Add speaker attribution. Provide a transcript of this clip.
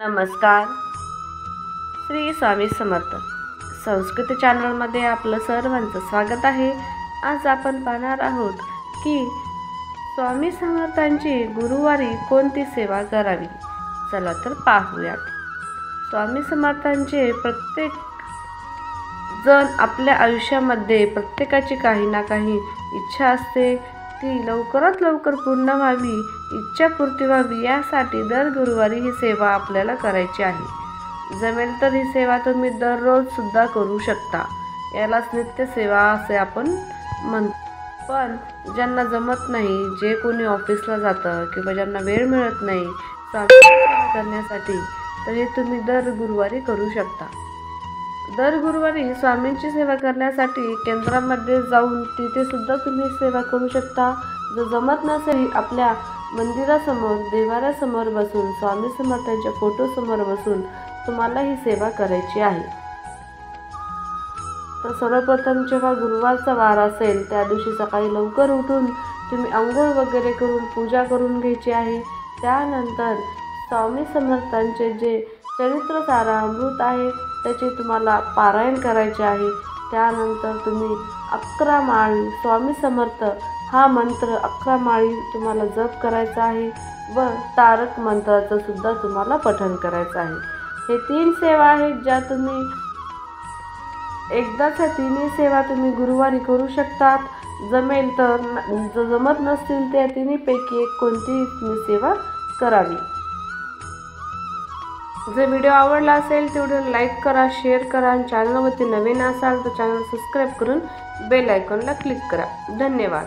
Speaker 1: नमस्कार. श्री स्वामी समर्थ संस्कृती चॅनलमध्ये आपलं सर्वांचं स्वागत आहे. आज आपण पाहणार आहोत की स्वामी समर्थांची गुरुवारी कोणती सेवा करावी. चला तर पाहूयात. स्वामी समर्थांचे प्रत्येक जण आपल्या आयुष्यामध्ये प्रत्येकाची काही ना काही इच्छा असते, ती लवकरात लवकर पूर्ण व्हावी, इच्छापूर्ती व्हावी यासाठी दर गुरुवारी ही सेवा आपल्याला करायची आहे. जमेल तर ही सेवा तुम्ही दररोज सुद्धा करू शकता. यालाच नित्य सेवा असे आपण म्हणतो. पण ज्यांना जमत नाही, जे कोणी ऑफिसला जातं किंवा ज्यांना वेळ मिळत नाही स्वामी सेवा करण्यासाठी, तर हे तुम्ही दर गुरुवारी करू शकता. दर गुरुवारी स्वामींची सेवा करण्यासाठी केंद्रामध्ये जाऊन तिथे सुद्धा तुम्ही सेवा करू शकता. जर जमत नसेल, आपल्या मंदिरासमोर देवाऱ्यासमोर बसून स्वामी समर्थांच्या फोटोसमोर बसून तुम्हाला ही सेवा करायची आहे. तर सर्वप्रथम जेव्हा गुरुवारचा वार असेल त्या दिवशी सकाळी लवकर उठून तुम्ही आंघोळ वगैरे करून पूजा करून घ्यायची आहे. त्यानंतर स्वामी समर्थांचे जे चरित्र सारामृत आहे त्याचे तुम्हाला पारायण करायचे आहे. त्यानंतर तुम्ही 11 माळी स्वामी समर्थ हा मंत्र 11 माळी तुम्हाला जप करायचा आहे व तारक मंत्राचं सुद्धा तुम्हाला पठण करायचं आहे. हे 3 सेवा आहेत ज्या तुम्ही एकदाच, ह्या 3ही सेवा तुम्ही गुरुवारी करू शकतात. जमेल तर, जर जमत नसतील त्या 3पैकी एक कोणतीही तुम्ही सेवा करावी. जर व्हिडिओ आवडला असेल तर व्हिडिओ लाईक करा, शेअर करा आणि चॅनलवरती नवीन असाल तर चॅनल सबस्क्राईब करून बेल आयकॉनला क्लिक करा. धन्यवाद.